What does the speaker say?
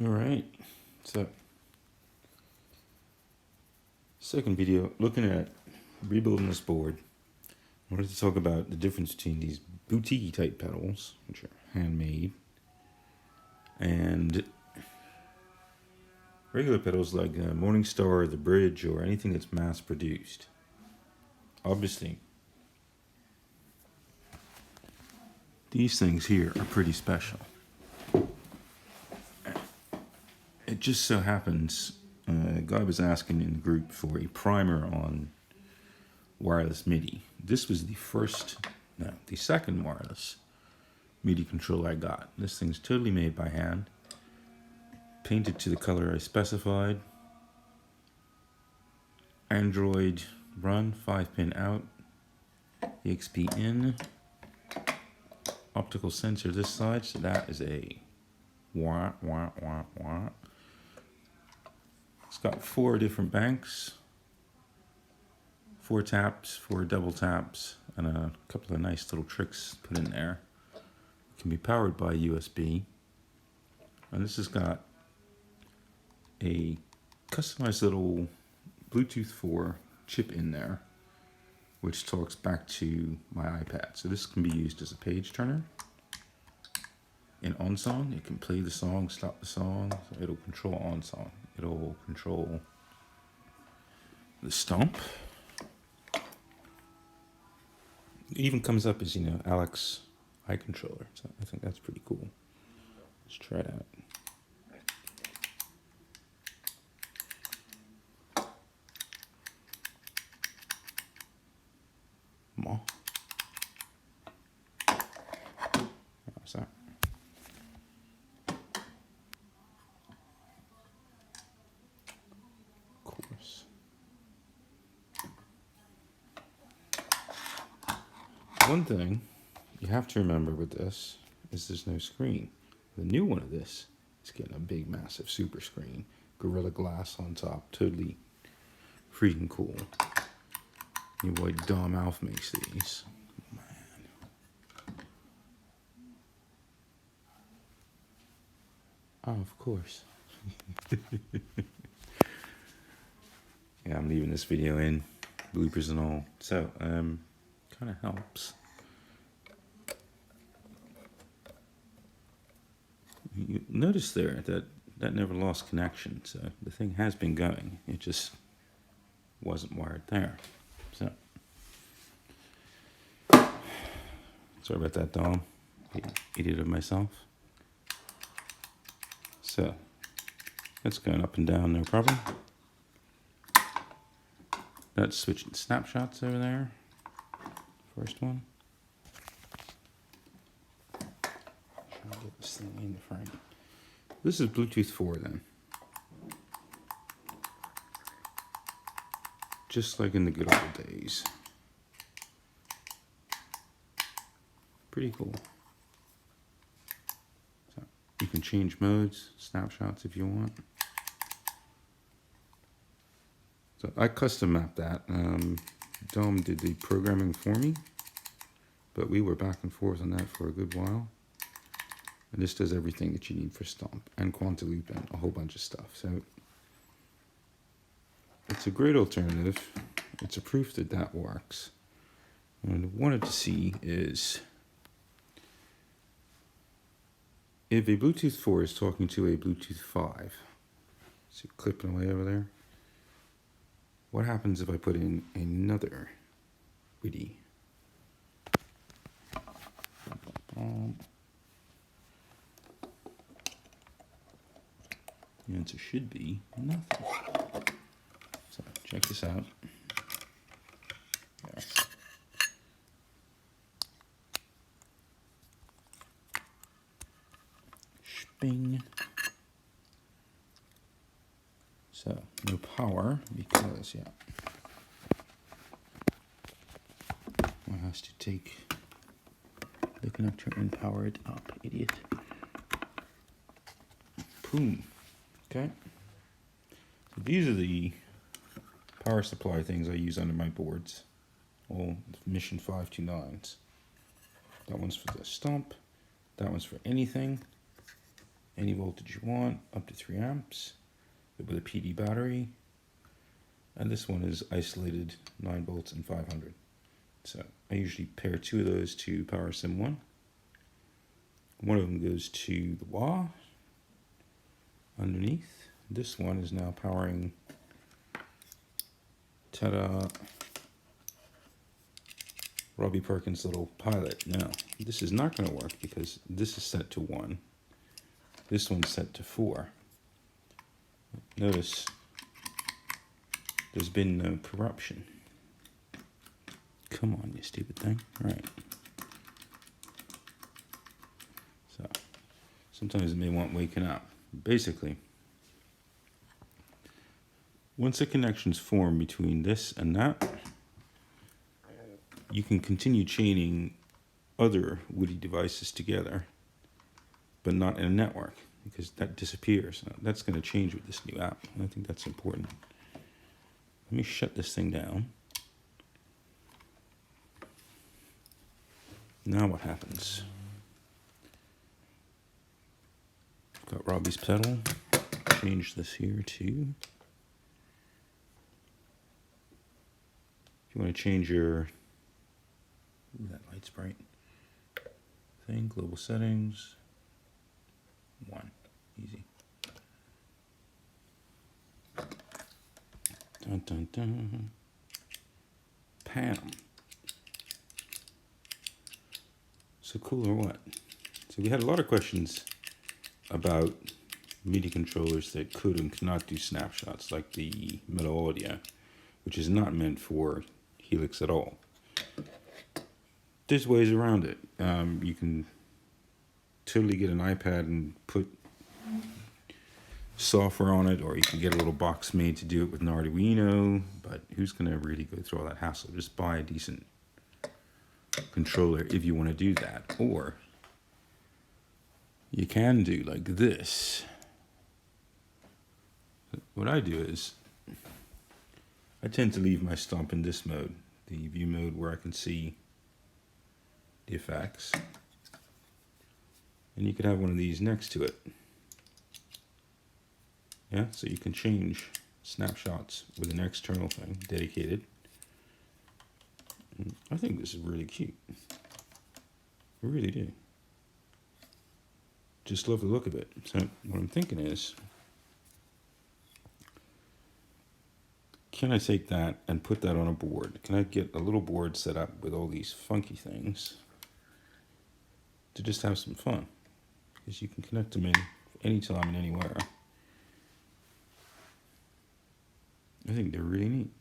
Alright, so second video looking at rebuilding this board. I wanted to talk about the difference between these boutique type pedals, which are handmade, and regular pedals like Morningstar, the Bridge, or anything that's mass produced. Obviously, these things here are pretty special. It just so happens, a guy was asking in the group for a primer on wireless MIDI. This was the second wireless MIDI controller I got. This thing's totally made by hand, painted to the color I specified. Android run, 5-pin out, EXP in, optical sensor this side, so that is a wah wah wah wah. It's got 4 different banks, 4 taps, 4 double taps, and a couple of nice little tricks put in there. It can be powered by USB, and this has got a customized little Bluetooth 4 chip in there, which talks back to my iPad. So this can be used as a page turner. In OnSong, it can play the song, stop the song. So it'll control OnSong. It'll control the stomp. It even comes up as, Alex eye controller. So I think that's pretty cool. Let's try that. How's that? Course. One thing you have to remember with this is there's no screen. The new one of this is getting a big, massive super screen. Gorilla Glass on top. Totally freaking cool. Your boy Dom Alf makes these. Oh, of course. Yeah, I'm leaving this video in, bloopers and all. So, kind of helps. You notice there that never lost connection, so the thing has been going. It just wasn't wired there. So, sorry about that, Dom. Idiot of myself. So, that's going up and down, no problem. That's switching snapshots over there. First one. Trying to get this thing in the frame. This is Bluetooth 4 then. Just like in the good old days. Pretty cool. So you can change modes, snapshots if you want. So I custom mapped that. Dom did the programming for me, but we were back and forth on that for a good while. And this does everything that you need for Stomp and Quantiloop and a whole bunch of stuff. So it's a great alternative. It's a proof that that works. And what I wanted to see is if a Bluetooth 4 is talking to a Bluetooth 5, so clipping away over there, what happens if I put in another WIDI? The answer should be nothing. So check this out. There. Bing. So no power because one has to take the connector and power it up, idiot. Boom. Okay. So these are the power supply things I use under my boards. All Mission 529s. That one's for the stomp. That one's for anything any voltage you want, up to 3 amps, with a PD battery. And this one is isolated 9 volts and 500. So I usually pair 2 of those to power sim 1. One of them goes to the wah underneath. This one is now powering, ta-da, Robbie Perkins' little pilot. Now, this is not going to work because this is set to 1. This one's set to 4. Notice there's been no corruption. Come on, you stupid thing. All right. So, sometimes it may want waking up. Basically, once a connection's formed between this and that, you can continue chaining other WIDI devices together, but not in a network, because that disappears. That's going to change with this new app. I think that's important. Let me shut this thing down. Now what happens? I've got Robbie's pedal. Change this here too. If you want to change your, that light's bright thing, global settings, 1, easy. Dun, dun, dun. Pam. So cool or what? So we had a lot of questions about MIDI controllers that could and could not do snapshots, like the Metal Audio, which is not meant for Helix at all. There's ways around it. You can totally get an iPad and put software on it, or you can get a little box made to do it with an Arduino, but who's going to really go through all that hassle? Just buy a decent controller if you want to do that. Or you can do like this. What I do is I tend to leave my stomp in this mode, the view mode, where I can see the effects, and you could have one of these next to it. Yeah, so you can change snapshots with an external thing dedicated. I think this is really cute. I really do. Just love the look of it. So what I'm thinking is, can I take that and put that on a board? Can I get a little board set up with all these funky things to just have some fun? Because you can connect them in anytime and anywhere. I think they're really neat.